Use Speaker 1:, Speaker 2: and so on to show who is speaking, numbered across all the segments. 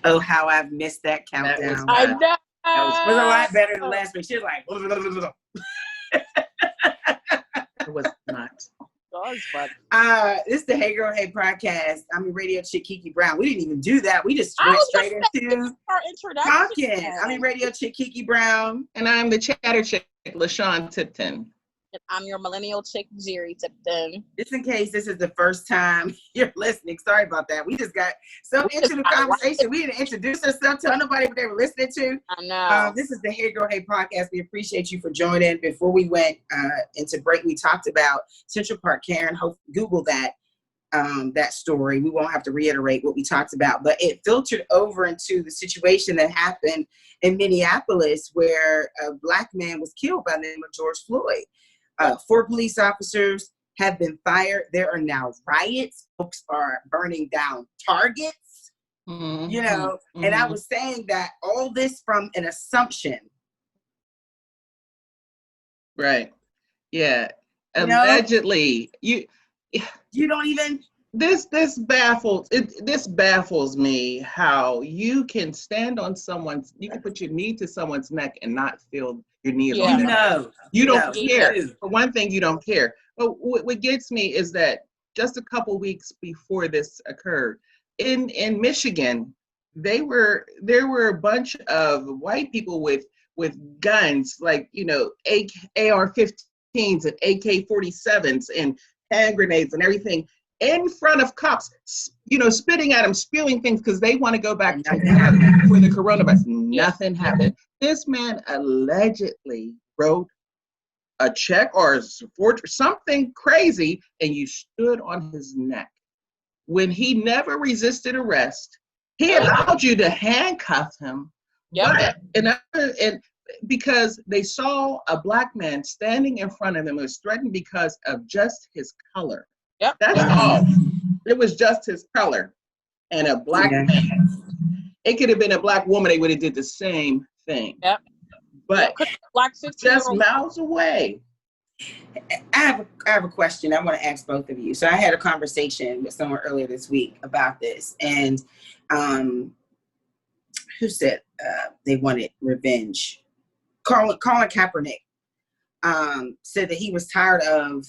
Speaker 1: Oh, how I've missed that countdown.
Speaker 2: I know.
Speaker 1: That was a lot better than last week. She was like,
Speaker 2: it was not.
Speaker 1: This is the Hey Girl, Hey podcast. I'm your radio chick, Kiki Brown. We didn't even do that. We just went straight into
Speaker 3: our introduction.
Speaker 1: Talking. I'm your radio chick, Kiki Brown.
Speaker 2: And I'm the chatter chick, LaShawn Tipton.
Speaker 3: And I'm your millennial chick, Jerry Tipton.
Speaker 1: Just in case this is the first time you're listening, sorry about that. We just got so into the conversation. We didn't introduce ourselves, tell nobody what they were listening to.
Speaker 3: I know.
Speaker 1: This is the Hey Girl, Hey podcast. We appreciate you for joining. Before we went into break, we talked about Central Park Karen. Google that story. We won't have to reiterate what we talked about, but it filtered over into the situation that happened in Minneapolis where a Black man was killed by the name of George Floyd. 4 police officers have been fired. There are now riots. Folks are burning down Targets, and I was saying that all this from an assumption.
Speaker 2: Right. Yeah. Allegedly. You
Speaker 1: don't even.
Speaker 2: This baffles me how you can stand on you can put your knee to someone's neck and not feel your knee is on their neck. You don't care. For one thing, you don't care. But what gets me is that just a couple weeks before this occurred, in Michigan, there were a bunch of white people with guns, like, AR-15s and AK-47s and hand grenades and everything, in front of cops, spitting at them, spewing things because they want to go back to work for the coronavirus. Nothing happened. This man allegedly wrote a check or something crazy, and you stood on his neck. When he never resisted arrest, he allowed you to handcuff him.
Speaker 3: Yep.
Speaker 2: And because they saw a Black man standing in front of him who was threatened because of just his color.
Speaker 3: Yep.
Speaker 2: That's all. It was just his color. And a Black man. It could have been a Black woman, they would have did the same thing.
Speaker 3: Yep.
Speaker 2: But
Speaker 3: Black
Speaker 2: just miles away.
Speaker 1: I have a question I want to ask both of you. So I had a conversation with someone earlier this week about this, and who said they wanted revenge? Colin Kaepernick said that he was tired of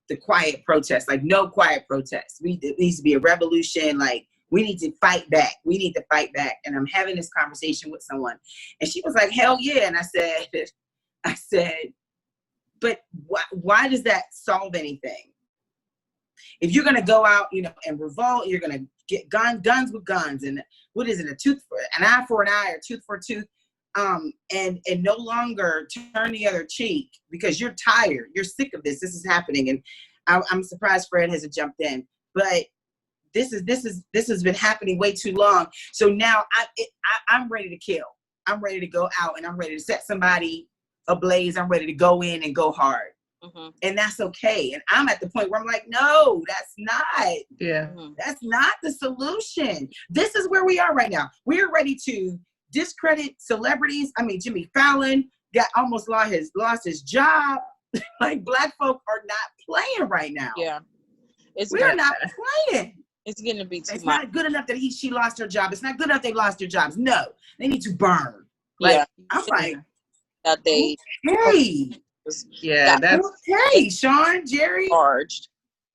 Speaker 1: the quiet protest, like no quiet protest. It needs to be a revolution. Like, we need to fight back. We need to fight back. And I'm having this conversation with someone, and she was like, hell yeah. And I said, but why does that solve anything? If you're going to go out, and revolt, you're going to get guns with guns. And what is it? An eye for an eye or tooth for a tooth. And no longer turn the other cheek because you're tired. You're sick of this. This is happening. And I'm surprised Fred hasn't jumped in, but this has been happening way too long. So now I'm ready to kill. I'm ready to go out, and I'm ready to set somebody ablaze. I'm ready to go in and go hard. Mm-hmm. And that's okay. And I'm at the point where I'm like, no, that's not.
Speaker 2: Yeah.
Speaker 1: That's not the solution. This is where we are right now. We're ready to discredit celebrities. I mean, Jimmy Fallon almost lost his job. Like, Black folk are not playing right now.
Speaker 3: Yeah.
Speaker 1: We're not playing.
Speaker 3: It's going to be too much.
Speaker 1: It's not good enough that she lost her job. It's not good enough they lost their jobs. No, they need to burn.
Speaker 3: Yeah.
Speaker 1: I'm like,
Speaker 3: that they.
Speaker 1: Hey.
Speaker 2: Yeah, that's
Speaker 1: okay. Sean, Jerry.
Speaker 3: Charged.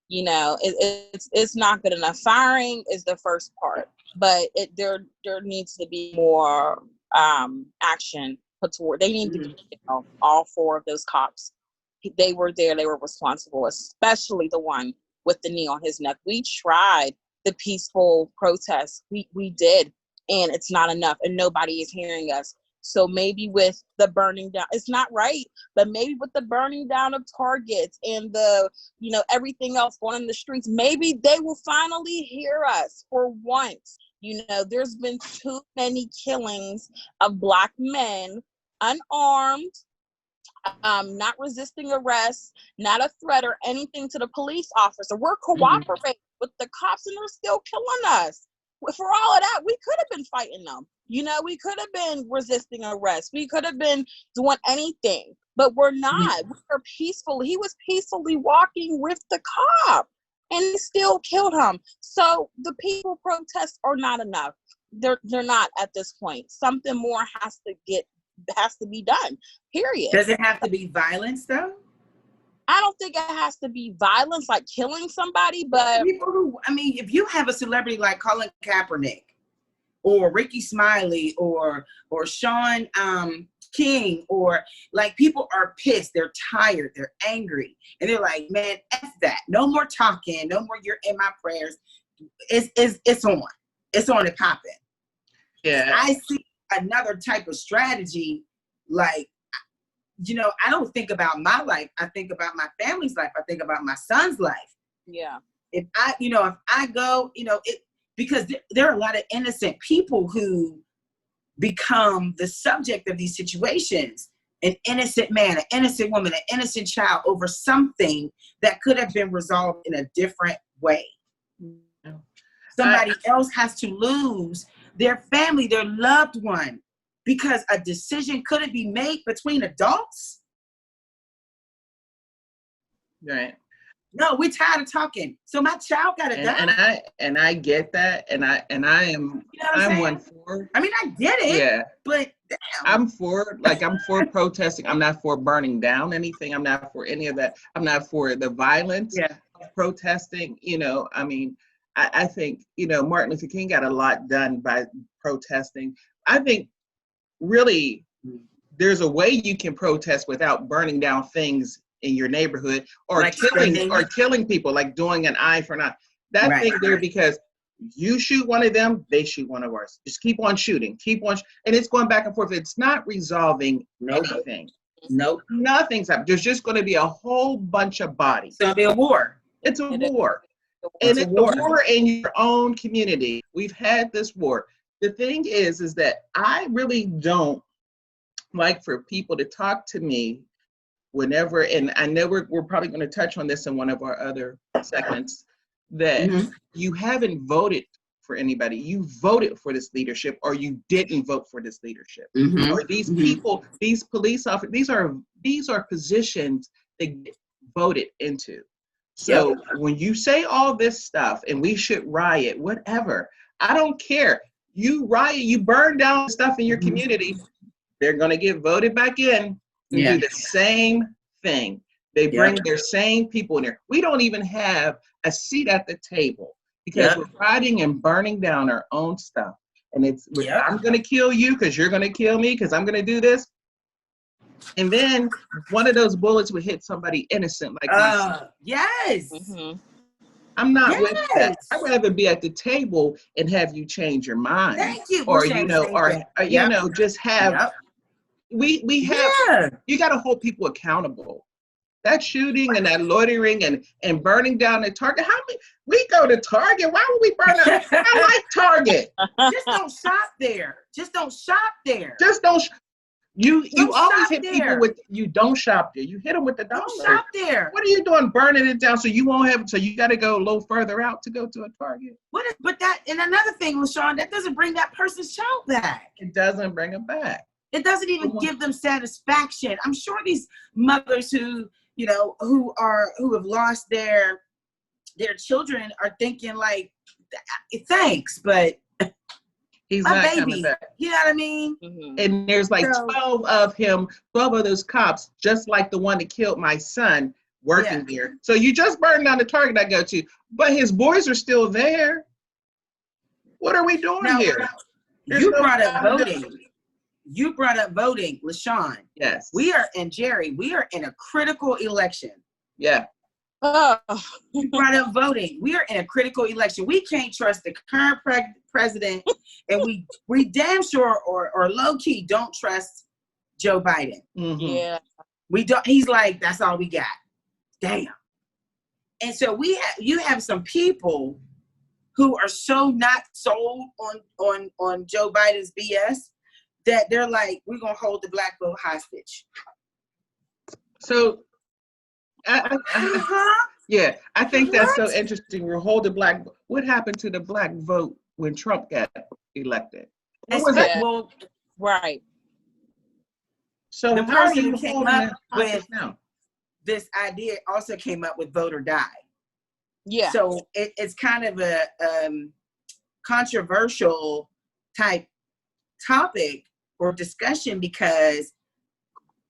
Speaker 3: It's not good enough. Firing is the first part, but there needs to be more action put toward. They need to be, all 4 of those cops. They were there. They were responsible, especially the one with the knee on his neck. We tried the peaceful protest. We did, and it's not enough, and nobody is hearing us. So maybe with the burning down, it's not right, but maybe with the burning down of Targets and the, everything else going in the streets, maybe they will finally hear us for once. There's been too many killings of Black men, unarmed, not resisting arrest, not a threat or anything to the police officer. We're cooperating with the cops, and they're still killing us. For all of that, we could have been fighting them. We could have been resisting arrest. We could have been doing anything, but we're not. We're peaceful. He was peacefully walking with the cop, and still killed him. So the people protests are not enough. They're not at this point. Something more has to be done. Period.
Speaker 1: Does it have to be violence though?
Speaker 3: I don't think it has to be violence, like killing somebody, but
Speaker 1: people who, I mean, if you have a celebrity like Colin Kaepernick or Ricky Smiley or Sean King, or like, people are pissed, they're tired, they're angry, and they're like, man, F that. No more talking, no more you're in my prayers. It's on. It's on and popping.
Speaker 2: Yeah.
Speaker 1: I see another type of strategy, like, you know, I don't think about my life. I think about my family's life. I think about my son's life.
Speaker 3: Yeah.
Speaker 1: If I go, because there are a lot of innocent people who become the subject of these situations. An innocent man, an innocent woman, an innocent child, over something that could have been resolved in a different way. Somebody else has to lose their family, their loved one, because a decision couldn't be made between adults.
Speaker 2: Right.
Speaker 1: No, we're tired of talking. So my child got to die.
Speaker 2: And I get that, and I am,
Speaker 1: you know
Speaker 2: I'm one for.
Speaker 1: I mean, I get it.
Speaker 2: Yeah.
Speaker 1: But damn.
Speaker 2: I'm for protesting. I'm not for burning down anything. I'm not for any of that. I'm not for the violence of protesting. You know, I mean, I think, you know, Martin Luther King got a lot done by protesting. I think really there's a way you can protest without burning down things in your neighborhood, or like killing people, like doing an eye for an eye. That thing there, because you shoot one of them, they shoot one of ours. Just keep on shooting, and it's going back and forth. It's not resolving anything.
Speaker 1: Nope.
Speaker 2: Nothing's happening. There's just going to be a whole bunch of bodies.
Speaker 1: It's going to be a war.
Speaker 2: It's a war. And it's a war in your own community. We've had this war. The thing is that I really don't like for people to talk to me whenever, and I know we're probably going to touch on this in one of our other segments, that you haven't voted for anybody. You voted for this leadership, or you didn't vote for this leadership. Or these people, these police officers, these are positions that get voted into. So when you say all this stuff and we should riot, whatever, I don't care. You riot, you burn down stuff in your community, they're going to get voted back in and do the same thing. They bring their same people in there. We don't even have a seat at the table because we're rioting and burning down our own stuff. And I'm going to kill you because you're going to kill me because I'm going to do this. And then one of those bullets would hit somebody innocent like myself.
Speaker 1: Yes.
Speaker 2: I'm not with that. I'd rather be at the table and have you change your mind.
Speaker 1: Thank you.
Speaker 2: Or, you know, just have, we have, you got to hold people accountable. That shooting and that loitering and burning down the Target. How many, we go to Target, why would we burn up? I like Target.
Speaker 1: Just don't shop there. Just don't shop there.
Speaker 2: Just don't. You always hit people with, you don't shop there. You hit them with the dollar.
Speaker 1: Don't shop there.
Speaker 2: What are you doing, burning it down so you won't have, so you got to go a little further out to go to a Target?
Speaker 1: But that, and another thing, LaShawn, that doesn't bring that person's child back.
Speaker 2: It doesn't bring them back.
Speaker 1: It doesn't even give them satisfaction. I'm sure these mothers who, you know, who have lost their children are thinking like, thanks, but
Speaker 2: he's
Speaker 1: my
Speaker 2: not
Speaker 1: baby,
Speaker 2: coming back.
Speaker 1: You know what I mean?
Speaker 2: And there's like 12 of those cops, just like the one that killed my son, working here. So you just burned down the Target I go to, but his boys are still there. What are we doing here?
Speaker 1: You brought up voting. You brought up voting, LaShawn.
Speaker 2: Yes.
Speaker 1: We are in a critical election.
Speaker 2: Yeah.
Speaker 1: You brought up voting. We are in a critical election. We can't trust the current president, and we damn sure or low key don't trust Joe Biden.
Speaker 3: Yeah.
Speaker 1: We don't. He's like, that's all we got. Damn. And so you have some people who are so not sold on Joe Biden's BS that they're like, we're gonna hold the black vote hostage.
Speaker 2: So, I think that's so interesting. We're holding black. What happened to the black vote when Trump got elected? What was it?
Speaker 1: Well,
Speaker 3: right.
Speaker 2: So
Speaker 1: the
Speaker 2: how are
Speaker 1: person
Speaker 2: you
Speaker 1: who came
Speaker 2: holding
Speaker 1: up
Speaker 2: it
Speaker 1: with
Speaker 2: now?
Speaker 1: This idea also came up with vote or die.
Speaker 3: Yeah.
Speaker 1: So it's kind of a controversial type topic or discussion, because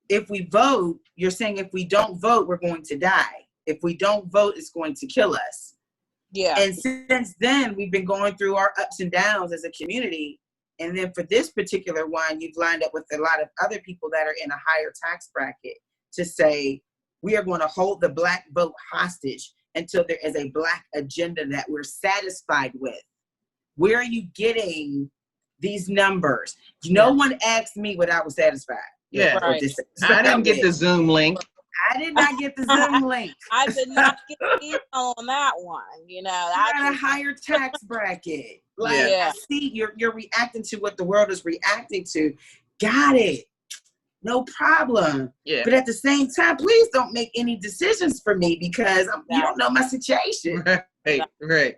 Speaker 1: if we vote, you're saying if we don't vote, we're going to die. If we don't vote, it's going to kill us.
Speaker 3: Yeah.
Speaker 1: And since then, we've been going through our ups and downs as a community. And then for this particular one, you've lined up with a lot of other people that are in a higher tax bracket to say, we are going to hold the Black vote hostage until there is a Black agenda that we're satisfied with. Where are you getting these numbers? No one asked me what I was satisfied.
Speaker 2: Yeah,
Speaker 3: right.
Speaker 2: I didn't get the Zoom link.
Speaker 1: I did not get the Zoom link.
Speaker 3: I did not get the email on that one. You know,
Speaker 1: you're in a higher tax bracket. Like,
Speaker 3: yeah.
Speaker 1: I see you're reacting to what the world is reacting to. Got it. No problem.
Speaker 2: Yeah.
Speaker 1: But at the same time, please don't make any decisions for me, because you don't know my situation.
Speaker 2: Right.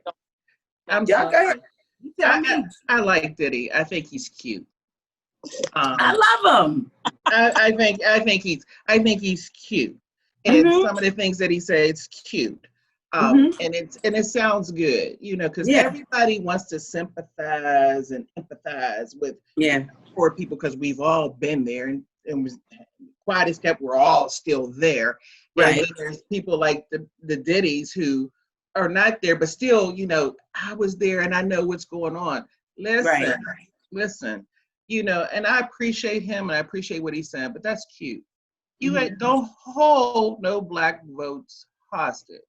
Speaker 1: Y'all go ahead. You tell me.
Speaker 2: I like Diddy. I think he's cute.
Speaker 1: I love him.
Speaker 2: I think he's cute, and some of the things that he says cute, and it sounds good, you know, because everybody wants to sympathize and empathize with poor people, because we've all been there, and quiet as kept, we're all still there. Right. And there's people like the Diddys who are not there, but still, you know, I was there and I know what's going on. Listen. You know, and I appreciate him and I appreciate what he's saying, but that's cute. You don't hold no Black votes hostage.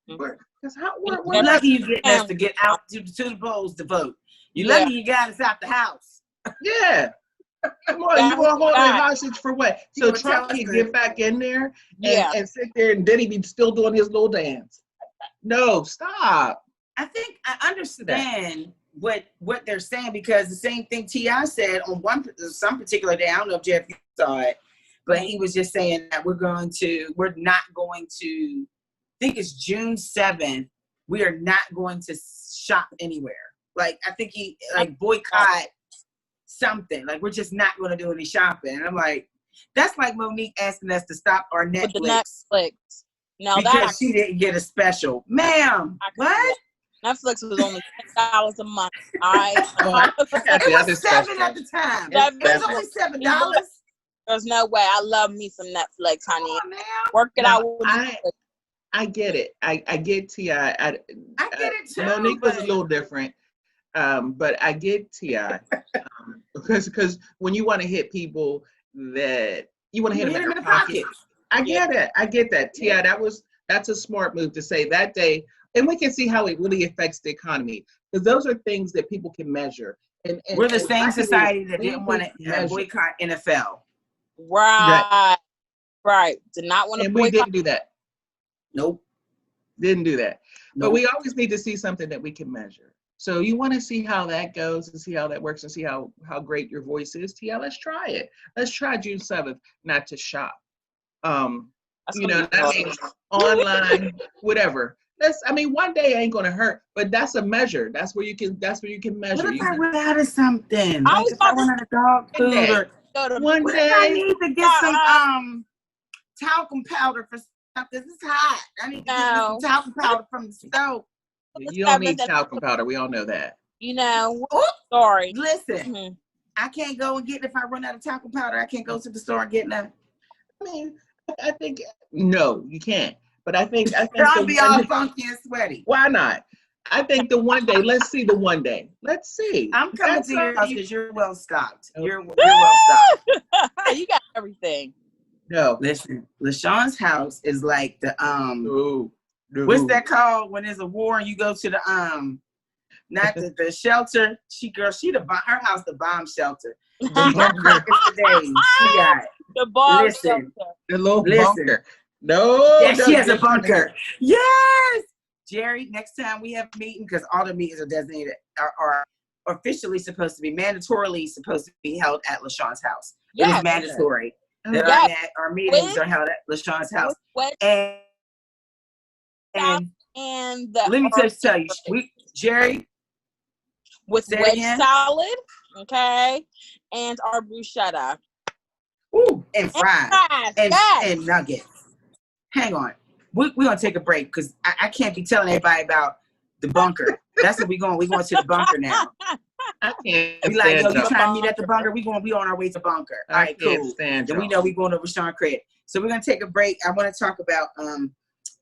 Speaker 2: Because
Speaker 1: we're lucky you get us to get out to the polls to vote. You're lucky you got us out the house.
Speaker 2: Yeah. Come on, you want to hold it hostage for what? So Trump can get back in there and sit there and Diddy be still doing his little dance. No, stop.
Speaker 1: I think I understand what they're saying, because the same thing T.I. said on some particular day. I don't know if Jeff you saw it, but he was just saying that we're not going to, I think it's June 7th, we are not going to shop anywhere. Like, I think he boycott something. Like, we're just not going to do any shopping. And I'm like, that's like Monique asking us to stop our Netflix.
Speaker 3: Now
Speaker 1: because she didn't get a special. Ma'am, what?
Speaker 3: Netflix was only $10 a month. It
Speaker 1: was $7 at the time. It was only $7.
Speaker 3: There's no way. I love me some Netflix, honey. Work it out.
Speaker 2: I get it. I get T.I.
Speaker 1: I get it too.
Speaker 2: Monique was a little different, but I get T.I. Because when you want to hit people, that you want to hit them in the pocket. I get it. I get that. T.I., that's a smart move to say that day. And we can see how it really affects the economy, because those are things that people can measure. And
Speaker 1: we're the same society that didn't want to boycott NFL.
Speaker 3: Right. Did not want to boycott.
Speaker 2: And we didn't do that.
Speaker 1: Nope.
Speaker 2: Didn't do that. Nope. But we always need to see something that we can measure. So you want to see how that goes and see how that works and see how great your voice is. Yeah, let's try it. Let's try June 7th not to shop. You know, that means online, whatever. One day ain't gonna hurt, but that's a measure. That's where you can measure.
Speaker 1: What if I run out of something? Like if I run out of dog food, or
Speaker 2: one day
Speaker 1: I need to get some talcum powder for something. It's hot. I need to get some talcum powder from the stove.
Speaker 2: You don't need talcum powder. We all know that.
Speaker 3: You know. Sorry.
Speaker 1: Listen, I can't go and get it if I run out of talcum powder. I can't go to the store and get none.
Speaker 2: I think no, you can't. But I think
Speaker 1: I'll be all funky and sweaty.
Speaker 2: Why not? I think the one day. Let's see the one day. Let's see.
Speaker 1: I'm coming to your house because you're well stocked. You're well stocked.
Speaker 3: You got everything.
Speaker 2: No,
Speaker 1: listen. LaShawn's house is like the what's that called when there's a war and you go to the not the shelter. Her house the bomb shelter. She got
Speaker 3: the bomb
Speaker 2: shelter. The little bunker. No.
Speaker 1: Yes, she has a bunker. Yes. Jerry, next time we have a meeting, because all the meetings are designated are officially supposed to be mandatorily supposed to be held at LaShawn's house. Yes. It is mandatory that our meetings are held at LaShawn's house. And let me just tell you, Jerry,
Speaker 3: with wedge salad, okay, and our bruschetta.
Speaker 1: Ooh, and fries and nuggets. Hang on. we're gonna take a break because I can't be telling everybody about the bunker. That's what we're going. We're going to the bunker now.
Speaker 2: I can't
Speaker 1: be like, yo, you
Speaker 2: up.
Speaker 1: trying to meet at the bunker? We on our way to bunker. All right, cool. Then we know we're going over Sean Craig. So we're gonna take a break. I want to talk about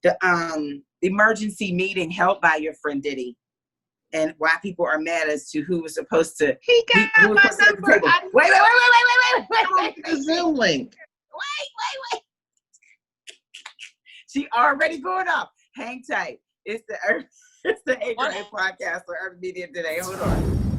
Speaker 1: the emergency meeting held by your friend Diddy, and why people are mad as to who was supposed to.
Speaker 2: He got my number.
Speaker 1: Wait.
Speaker 2: The Zoom link.
Speaker 1: Wait. She already going up. Hang tight. It's the Earth. It's the Anchor podcast for Urban Media Today. Hold on.